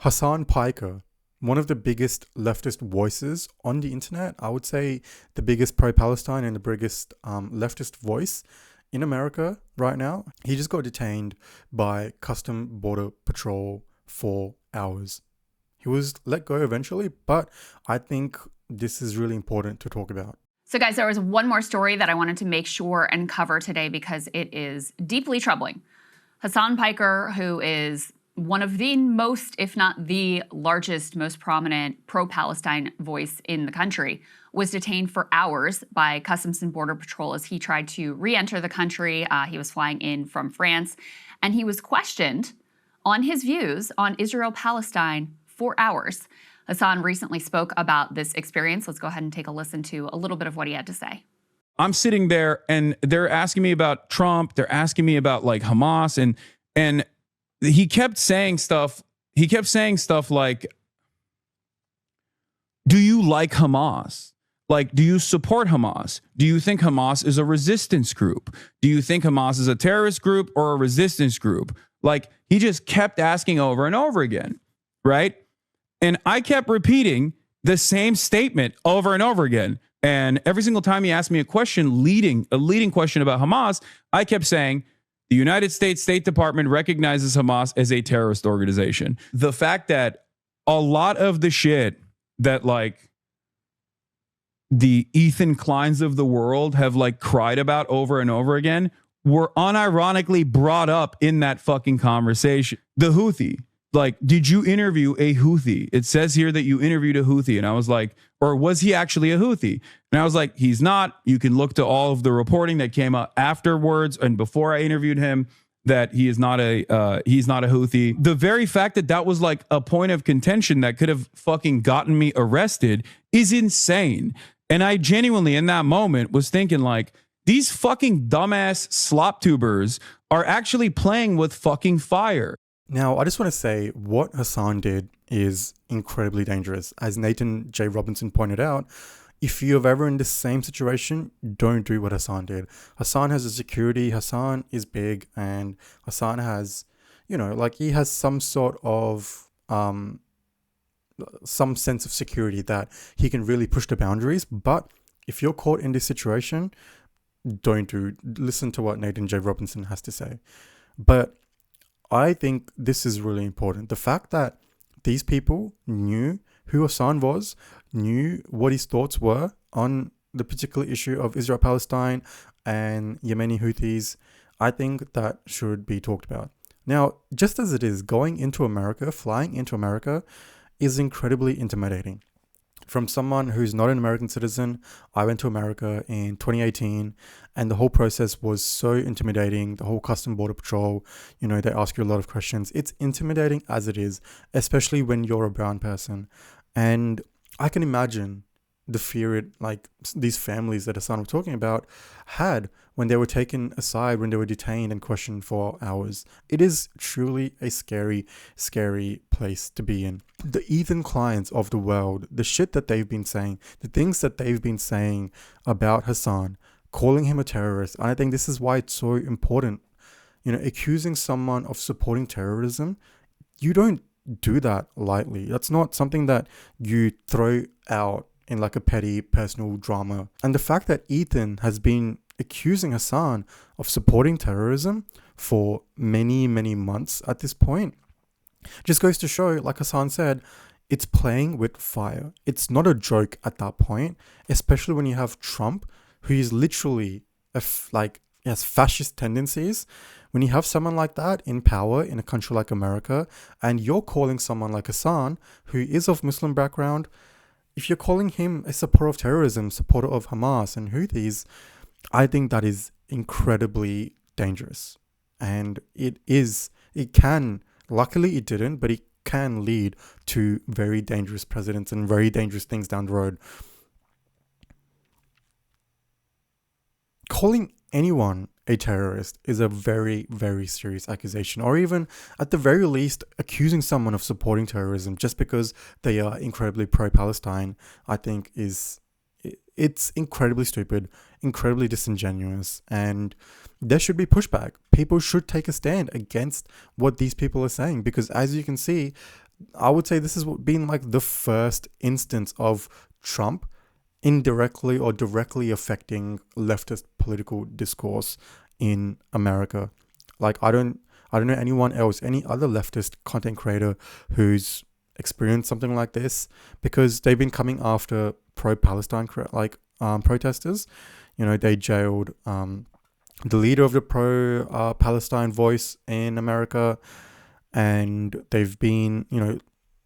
Hassan Piker, one of the biggest leftist voices on the internet. I would say the biggest pro-Palestine and the biggest leftist voice in America right now. He just got detained by Custom Border Patrol for hours. He was let go eventually, but I think this is really important to talk about. So guys, there was one more story that I wanted to make sure and cover today because it is deeply troubling. Hasan Piker, who is one of the most, if not the largest, most prominent pro-Palestine voice in the country, was detained for hours by Customs and Border Patrol as he tried to re-enter the country. He was flying in from France, and he was questioned on his views on Israel-Palestine for hours. Hasan recently spoke about this experience. Let's go ahead and take a listen to a little bit of what he had to say. I'm sitting there and they're asking me about Trump. They're asking me about like Hamas and he kept saying stuff. He kept saying stuff like, do you like Hamas? Like, do you support Hamas? Do you think Hamas is a resistance group? Do you think Hamas is a terrorist group or a resistance group? Like, he just kept asking over and over again, right? And I kept repeating the same statement over and over again. And every single time he asked me a question, a leading question about Hamas, I kept saying, the United States State Department recognizes Hamas as a terrorist organization. The fact that a lot of the shit that like the Ethan Kleins of the world have like cried about over and over again were unironically brought up in that fucking conversation. The Houthi. Like, did you interview a Houthi? It says here that you interviewed a Houthi. And I was like, or was he actually a Houthi? And I was like, he's not. You can look to all of the reporting that came out afterwards and before I interviewed him that he is not he's not a Houthi. The very fact that that was like a point of contention that could have fucking gotten me arrested is insane. And I genuinely in that moment was thinking like, these fucking dumbass slop tubers are actually playing with fucking fire. Now, I just want to say what Hasan did is incredibly dangerous. As Nathan J. Robinson pointed out, if you're ever in the same situation, don't do what Hasan did. Hasan has a security, Hasan is big, and Hasan has, you know, like he has some sort of, some sense of security that he can really push the boundaries. But if you're caught in this situation, listen to what Nathan J. Robinson has to say. But I think this is really important. The fact that these people knew who Hasan was, knew what his thoughts were on the particular issue of Israel-Palestine and Yemeni Houthis, I think that should be talked about. Now, just as it is, going into America, flying into America is incredibly intimidating. From someone who's not an American citizen, I went to America in 2018 and the whole process was so intimidating. The whole Custom Border Patrol, you know, they ask you a lot of questions. It's intimidating as it is, especially when you're a brown person. And I can imagine the fear like these families that Hasan was talking about had when they were taken aside, when they were detained and questioned for hours. It is truly a scary, scary place to be in. The Ethan Kleins of the world, the shit that they've been saying, the things that they've been saying about Hasan, calling him a terrorist. I think this is why it's so important. You know, accusing someone of supporting terrorism, you don't do that lightly. That's not something that you throw out in like a petty personal drama. And the fact that Ethan has been accusing Hasan of supporting terrorism for many, many months at this point just goes to show, like Hasan said, it's playing with fire. It's not a joke at that point, especially when you have Trump, who is literally has fascist tendencies. When you have someone like that in power in a country like America, and you're calling someone like Hasan, who is of Muslim background, if you're calling him a supporter of terrorism, supporter of Hamas and Houthis, I think that is incredibly dangerous. And luckily it didn't, but it can lead to very dangerous precedents and very dangerous things down the road. Calling anyone a terrorist is a very, very serious accusation, or even at the very least accusing someone of supporting terrorism just because they are incredibly pro-Palestine, I think it's incredibly stupid, incredibly disingenuous, and there should be pushback. People should take a stand against what these people are saying, because as you can see, I would say this has been like the first instance of Trump indirectly or directly affecting leftist political discourse in America. Like I don't know anyone else, any other leftist content creator who's experienced something like this, because they've been coming after pro-Palestine protesters. They jailed the leader of the pro-Palestine voice in America, and they've been,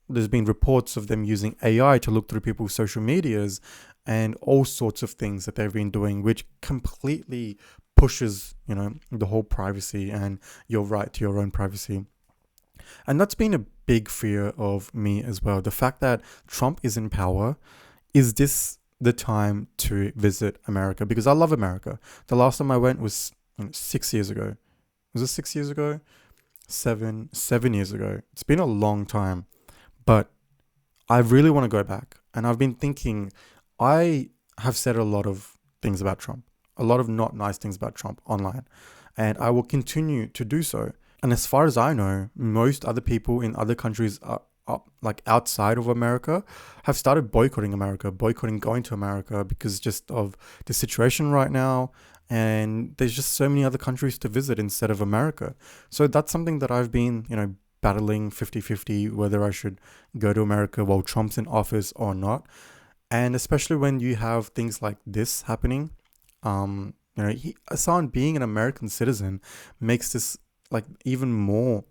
there's been reports of them using AI to look through people's social medias and all sorts of things that they've been doing, which completely pushes, the whole privacy and your right to your own privacy. And that's been a big fear of me as well. The fact that Trump is in power, is this the time to visit America? Because I love America. The last time I went was 6 years ago. Was it 6 years ago? 7 years ago. It's been a long time. But I really want to go back. And I've been thinking, I have said a lot of things about Trump, a lot of not nice things about Trump online. And I will continue to do so. And as far as I know, most other people in other countries like outside of America have started boycotting America, boycotting going to America because just of the situation right now. And there's just so many other countries to visit instead of America. So that's something that I've been, battling 50-50 whether I should go to America while Trump's in office or not. And especially when you have things like this happening, Hassan being an American citizen makes this like even more,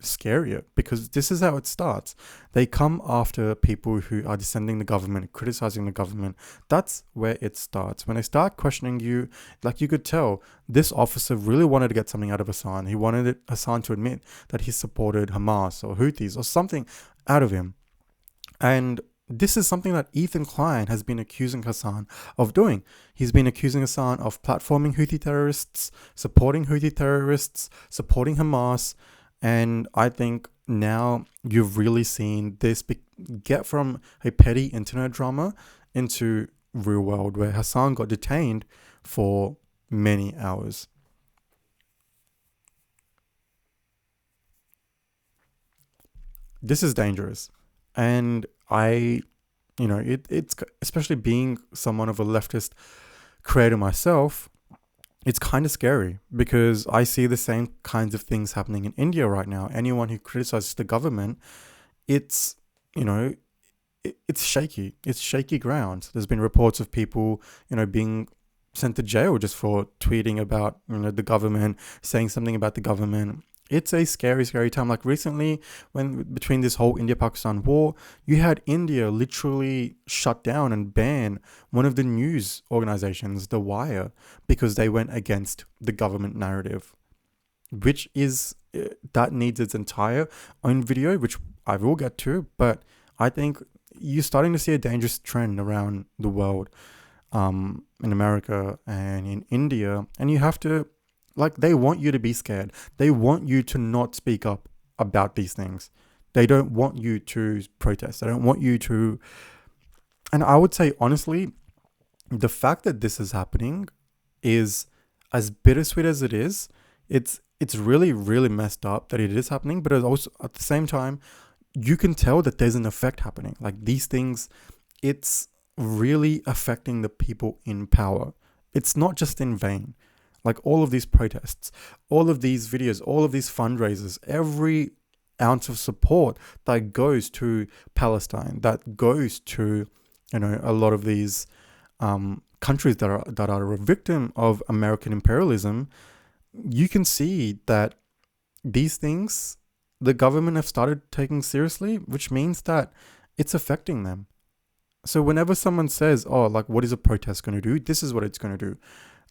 scarier, because this is how it starts. They come after people who are descending the government, criticizing the government. That's where it starts. When they start questioning you, like you could tell, this officer really wanted to get something out of Hassan. He wanted Hassan to admit that he supported Hamas or Houthis or something out of him. And this is something that Ethan Klein has been accusing Hassan of doing. He's been accusing Hassan of platforming Houthi terrorists, supporting Houthi terrorists, supporting Hamas. And I think now you've really seen this get from a petty internet drama into real world, where Hasan got detained for many hours. This is dangerous. And it's especially being someone of a leftist creator myself, it's kind of scary because I see the same kinds of things happening in India right now. Anyone who criticizes the government, it's, it's shaky. It's shaky ground. There's been reports of people, being sent to jail just for tweeting about, the government, saying something about the government. It's a scary, scary time. Like recently, when between this whole India-Pakistan war, you had India literally shut down and ban one of the news organizations, The Wire, because they went against the government narrative, which is, that needs its entire own video, which I will get to. But I think you're starting to see a dangerous trend around the world, in America and in India, and you have to, they want you to be scared. They want you to not speak up about these things. They don't want you to protest. They don't want you to. And I would say, honestly, the fact that this is happening is, as bittersweet as it is, it's really, really messed up that it is happening. But it's also, at the same time, you can tell that there's an effect happening. Like these things, it's really affecting the people in power. It's not just in vain. Like all of these protests, all of these videos, all of these fundraisers, every ounce of support that goes to Palestine, that goes to, a lot of these countries that are a victim of American imperialism, you can see that these things, the government have started taking seriously, which means that it's affecting them. So whenever someone says, oh, what is a protest going to do? This is what it's going to do.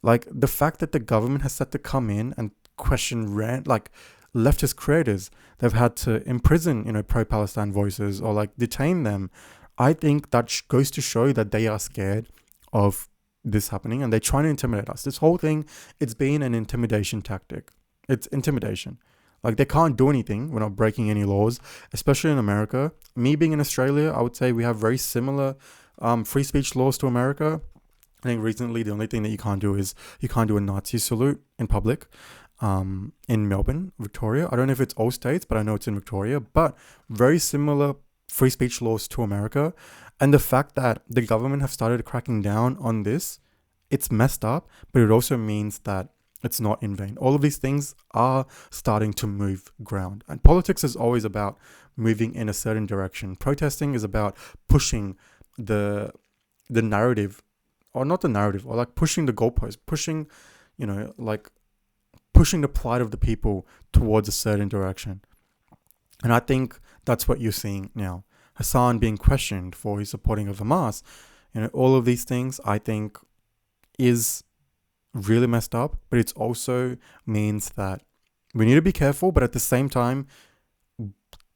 Like the fact that the government has had to come in and question leftist creators, they've had to imprison, pro-Palestine voices or detain them. I think that goes to show that they are scared of this happening and they're trying to intimidate us. This whole thing, it's been an intimidation tactic. It's intimidation. They can't do anything. We're not breaking any laws, especially in America. Me being in Australia, I would say we have very similar free speech laws to America. I think recently the only thing that you can't do is you can't do a Nazi salute in public. in Melbourne, Victoria. I don't know if it's all states, but I know it's in Victoria. But very similar free speech laws to America. And the fact that the government have started cracking down on this, it's messed up, but it also means that it's not in vain. All of these things are starting to move ground. And politics is always about moving in a certain direction. Protesting is about pushing the narrative, or not the narrative, or like pushing the goalpost, pushing, like pushing the plight of the people towards a certain direction. And I think that's what you're seeing now. Hasan being questioned for his supporting of Hamas, all of these things I think is really messed up, but it also means that we need to be careful, but at the same time,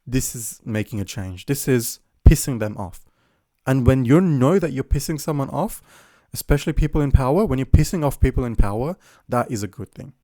this is making a change. This is pissing them off. And when you know that you're pissing someone off, especially people in power, when you're pissing off people in power, that is a good thing.